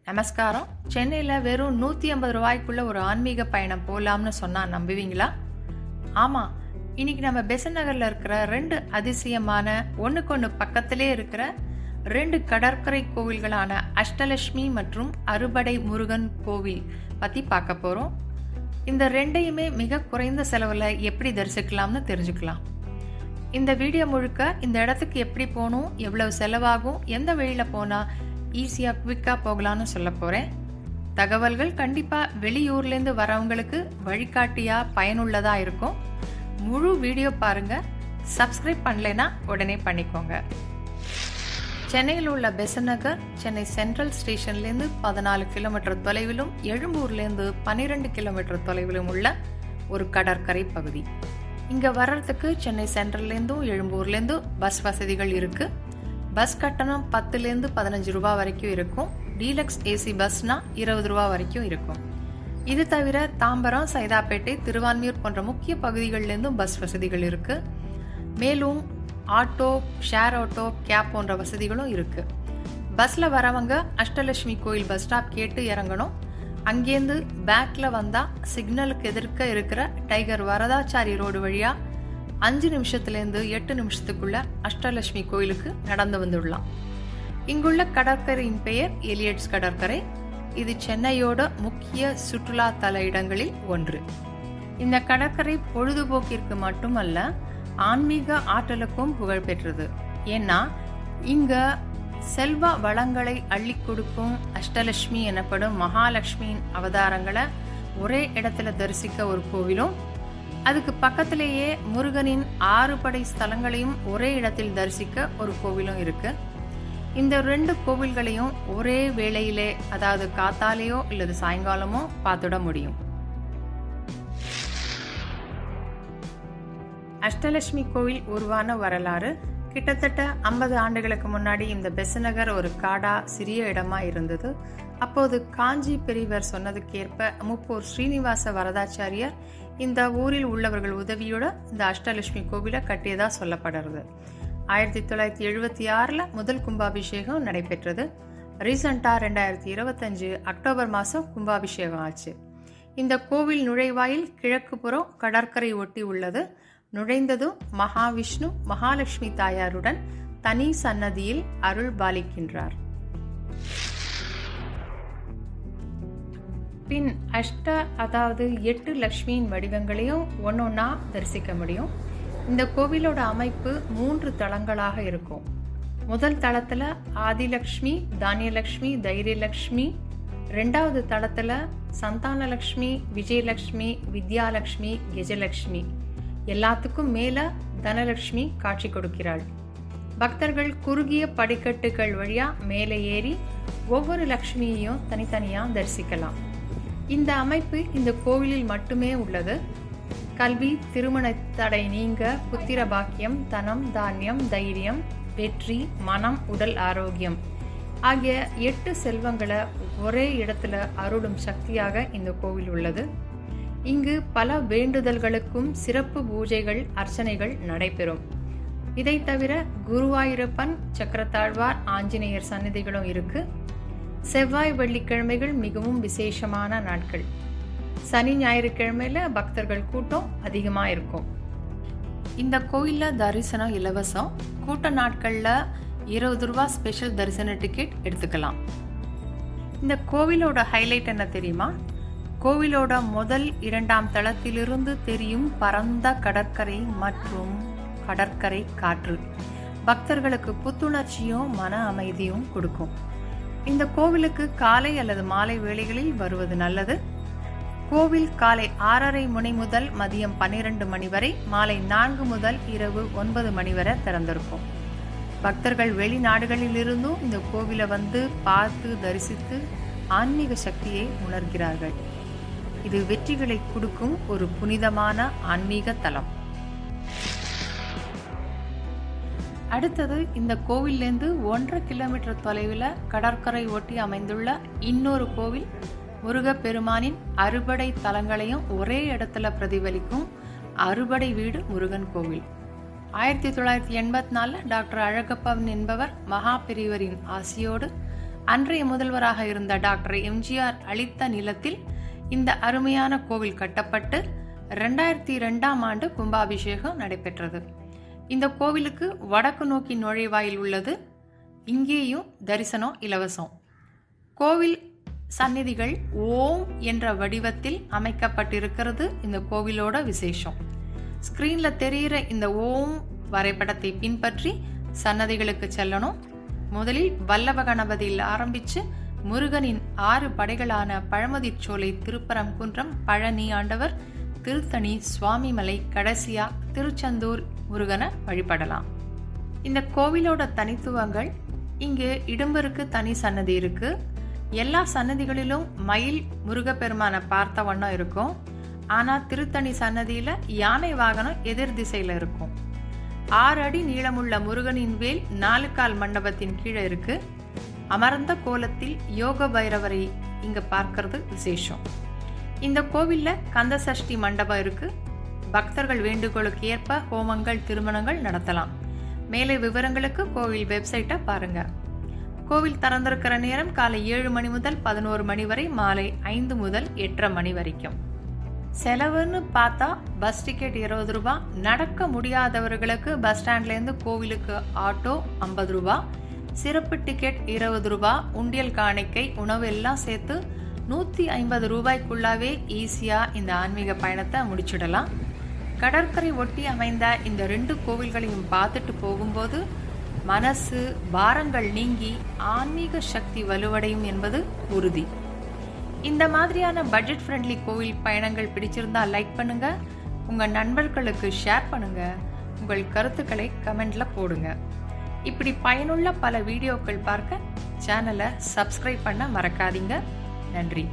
நமஸ்காரம். சென்னையில் வெறும் 150 ரூபாய்க்குள்ள ஒரு ஆன்மீக பயணம் போகலாம்னு சொன்னா நம்புவீங்களா? ஆமாம், இன்னைக்கு நம்ம பெசன்ட் நகரில் இருக்கிற 2 அதிசயமான ஒன்றுக்கொன்று பக்கத்திலே இருக்கிற 2 கடற்கரை கோவில்களான அஷ்டலட்சுமி மற்றும் அறுபடை முருகன் கோவில் பற்றி பார்க்க போகிறோம். இந்த 2யுமே மிக குறைந்த செலவில் எப்படி தரிசிக்கலாம்னு தெரிஞ்சுக்கலாம். இந்த வீடியோ முழுக்க இந்த இடத்துக்கு எப்படி போகணும், எவ்வளவு செலவாகும், எந்த வழியில் போனால் ஈஸியாக குவிக்காக போகலான்னு சொல்ல போகிறேன். தகவல்கள் கண்டிப்பாக வெளியூர்லேருந்து வரவங்களுக்கு வழிகாட்டியாக பயனுள்ளதாக இருக்கும். முழு வீடியோ பாருங்கள். சப்ஸ்கிரைப் பண்ணலைன்னா உடனே பண்ணிக்கோங்க. சென்னையில் உள்ள பெசன்ட் நகர் சென்னை சென்ட்ரல் ஸ்டேஷன்லேருந்து 14 கிலோமீட்டர் தொலைவிலும் எழும்பூர்லேருந்து 12 கிலோமீட்டர் தொலைவிலும் உள்ள ஒரு கடற்கரை பகுதி. இங்கே வர்றதுக்கு சென்னை சென்ட்ரல்லேருந்தும் எழும்பூர்லேருந்தும் பஸ் வசதிகள் இருக்குது. பஸ் கட்டணம் 10லேருந்து 15 ரூபா வரைக்கும் இருக்கும். டீலக்ஸ் ஏசி பஸ்னா 20 ரூபா வரைக்கும் இருக்கும். இது தவிர தாம்பரம், சைதாப்பேட்டை, திருவான்மியூர் போன்ற முக்கிய பகுதிகளிலேருந்தும் பஸ் வசதிகள் இருக்குது. மேலும் ஆட்டோ, ஷேர் ஆட்டோ, கேப் போன்ற வசதிகளும் இருக்குது. பஸ்ஸில் வரவங்க அஷ்டலட்சுமி கோயில் பஸ் ஸ்டாப் கேட்டு இறங்கணும். அங்கேருந்து பேக்கில் வந்தால் சிக்னலுக்கு எதிர்க்க இருக்கிற டைகர் வரதாச்சாரி ரோடு வழியாக 5 நிமிஷத்துலேருந்து 8 நிமிஷத்துக்குள்ள அஷ்டலட்சுமி கோயிலுக்கு நடந்து வந்துடலாம். இங்குள்ள கடற்கரையின் பெயர் எலியட்ஸ் கடற்கரை. இது சென்னையோட முக்கிய சுற்றுலா தல இடங்களில் ஒன்று. இந்த கடற்கரை பொழுதுபோக்கிற்கு மட்டுமல்ல, ஆன்மீக ஆற்றலுக்கும் புகழ்பெற்றது. ஏன்னா இங்க செல்வ வளங்களை அள்ளி கொடுக்கும் அஷ்டலட்சுமி எனப்படும் மகாலட்சுமியின் அவதாரங்களை ஒரே இடத்துல தரிசிக்க ஒரு கோவிலும், அதுக்கு பக்கத்திலேயே முருகனின் 6 படை ஸ்தலங்களையும் ஒரே இடத்தில் தரிசிக்க ஒரு கோவிலும் இருக்கு. இந்த 2 கோவில்களையும் ஒரே வேளையிலே, அதாவது காத்தாலேயோ இல்லது சாயங்காலமோ பார்த்துட முடியும். அஷ்டலட்சுமி கோவில் உருவான வரலாறு கிட்டத்தட்ட 50 ஆண்டுகளுக்கு முன்னாடி இந்த பெசன்ட் நகர் ஒரு காடா சிறிய இடமா இருந்தது. அப்போது காஞ்சி பெரியவர் சொன்னதுக்கேற்ப முப்பூர் ஸ்ரீனிவாச வரதாச்சாரியர் இந்த ஊரில் உள்ளவர்கள் உதவியோட இந்த அஷ்டலட்சுமி கோவிலை கட்டியதா சொல்லப்படுறது. 1976 முதல் கும்பாபிஷேகம் நடைபெற்றது. ரீசண்டா 2025 அக்டோபர் மாதம் கும்பாபிஷேகம் ஆச்சு. இந்த கோவில் நுழைவாயில் கிழக்கு புறம் கடற்கரை ஒட்டி உள்ளது. நுழைந்ததும் மகாவிஷ்ணு மகாலட்சுமி தாயாருடன் தனி சன்னதியில் அருள் பாலிக்கின்றார். பின் அதாவது 8 லட்சுமியின் வடிவங்களையும் ஒன்னொன்னா தரிசிக்க முடியும். இந்த கோவிலோட அமைப்பு 3 தளங்களாக இருக்கும். முதல் தளத்துல ஆதிலட்சுமி, தானியலட்சுமி, தைரியலட்சுமி. 2வது தளத்துல சந்தானலட்சுமி, விஜயலட்சுமி, வித்யாலட்சுமி, கஜலட்சுமி. எல்லாத்துக்கும் மேல தனலட்சுமி காட்சி கொடுக்கிறாள். பக்தர்கள் குறுகிய படிக்கட்டுகள் வழியா மேலே ஏறி ஒவ்வொரு லட்சுமியையும் தனித்தனியா தரிசிக்கலாம். இந்த அமைப்பு இந்த கோவிலில் மட்டுமே உள்ளது. கல்வி, திருமண தடை நீங்க, புத்திர பாக்கியம், தனம், தானியம், தைரியம், வெற்றி, மனம், உடல் ஆரோக்கியம் ஆகிய 8 செல்வங்களை ஒரே இடத்துல அருளும் சக்தியாக இந்த கோவில் உள்ளது. இங்கு பல வேண்டுதல்களுக்கும் சிறப்பு பூஜைகள், அர்ச்சனைகள் நடைபெறும். இதை தவிர குருவாயூரப்பன், சக்கரத்தாழ்வார், ஆஞ்சநேயர் சன்னதிகளும் இருக்கு. செவ்வாய், வெள்ளிக்கிழமைகள் மிகவும் விசேஷமான நாட்கள். சனி, ஞாயிற்றுக்கிழமையில பக்தர்கள் கூட்டம் அதிகமா இருக்கும். இந்த கோயில்ல தரிசனம் இலவசம். கூட்ட நாட்கள்ல 20 ரூபா ஸ்பெஷல் தரிசன டிக்கெட் எடுத்துக்கலாம். இந்த கோவிலோட ஹைலைட் என்ன தெரியுமா? கோவிலோட முதல் 2ஆம் தளத்திலிருந்து தெரியும் பரந்த கடற்கரை மற்றும் கடற்கரை காற்று பக்தர்களுக்கு புத்துணர்ச்சியும் மன அமைதியும் கொடுக்கும். இந்த கோவிலுக்கு காலை அல்லது மாலை வேளைகளில் வருவது நல்லது. கோவில் காலை 6:30 மணி முதல் மதியம் 12 மணி வரை, மாலை 4 முதல் இரவு 9 மணி வரை திறந்திருக்கும். பக்தர்கள் வெளிநாடுகளில் இருந்தும் இந்த கோவிலை வந்து பார்த்து தரிசித்து ஆன்மீக சக்தியை உணர்கிறார்கள். இது வெற்றிகளை கொடுக்கும் ஒரு புனிதமான ஆன்மீக தலம். அடுத்தது இந்த கோவிலிருந்து 1.5 கிலோமீட்டர் தொலைவில் கடற்கரை ஒட்டி அமைந்துள்ள இன்னொரு கோவில் முருகப்பெருமானின் அறுபடை தலங்களையும் ஒரே இடத்துல பிரதிபலிக்கும் அறுபடை வீடு முருகன் கோவில். 1984 டாக்டர் அழகப்பன் என்பவர் மகா பெரியவரின் ஆசியோடு அன்றைய முதல்வராக இருந்த டாக்டர் எம்ஜிஆர் அளித்த நிலத்தில் இந்த அருமையான கோவில் கட்டப்பட்டு 2002ஆம் ஆண்டு கும்பாபிஷேகம் நடைபெற்றது. இந்த கோவிலுக்கு வடக்கு நோக்கி நுழைவாயில் உள்ளது. இங்கேயும் தரிசனம் இலவசம். கோவில் சந்நிதிகள் ஓம் என்ற வடிவத்தில் அமைக்கப்பட்டிருக்கிறது இந்த கோவிலோட விசேஷம். ஸ்கிரீன்ல தெரிகிற இந்த ஓம் வரைபடத்தை பின்பற்றி சன்னதிகளுக்கு செல்லணும். முதலில் வல்லப கணபதியில் ஆரம்பிச்சு முருகனின் 6 படைகளான பழமுதிர்ச்சோலை, திருப்பரங்குன்றம், பழனி ஆண்டவர், திருத்தணி, சுவாமிமலை, கடைசியா திருச்செந்தூர் முருகனை வழிபடலாம். இந்த கோவிலோட தனித்துவங்கள், இங்கு இடும்பருக்கு தனி சன்னதி இருக்கு. எல்லா சன்னதிகளிலும் மயில் முருகப்பெருமான பார்த்த வண்ணம் இருக்கும். ஆனா திருத்தணி சன்னதியில யானை வாகனம் எதிர் திசையில இருக்கும். 6 அடி நீளமுள்ள முருகனின் வேல் 4 கால் மண்டபத்தின் கீழே இருக்கு. அமர்ந்த கோலத்தில் யோக பைரவரை இங்க பார்க்கறது விசேஷம். இந்த கோவில்ல கந்த சஷ்டி மண்டபம் இருக்கு. பக்தர்கள் வேண்டுகோளுக்கு ஏற்ப ஹோமங்கள், திருமணங்கள் நடத்தலாம். மேலே விவரங்களுக்கு கோவில் வெப்சைட்டை பாருங்க. கோவில் திறந்திருக்கிற நேரம் காலை 7 மணி முதல் 11 மணி வரை, மாலை 5 முதல் 8:30 மணி வரைக்கும். செலவுன்னு பார்த்தா பஸ் டிக்கெட் 20 ரூபாய், நடக்க முடியாதவர்களுக்கு பஸ் ஸ்டாண்ட்லேருந்து கோவிலுக்கு ஆட்டோ 50 ரூபாய், சிறப்பு டிக்கெட் 20 ரூபாய், உண்டியல் காணிக்கை, உணவு எல்லாம் சேர்த்து 150 ரூபாய்க்குள்ளாவே ஈஸியா இந்த ஆன்மீக பயணத்தை முடிச்சிடலாம். கடற்கரை ஒட்டி அமைந்த இந்த 2 கோவில்களையும் பார்த்துட்டு போகும்போது மனசு பாரங்கள் நீங்கி ஆன்மீக சக்தி வலுவடையும் என்பது உறுதி. இந்த மாதிரியான பட்ஜெட் ஃப்ரெண்ட்லி கோவில் பயணங்கள் பிடிச்சிருந்தா லைக் பண்ணுங்க, உங்க நண்பர்களுக்கு ஷேர் பண்ணுங்க, உங்கள் கருத்துக்களை கமெண்ட்ல போடுங்க. இப்படி பயனுள்ள பல வீடியோக்கள் பார்க்க சேனலை சப்ஸ்கிரைப் பண்ண மறக்காதீங்க. நன்றி.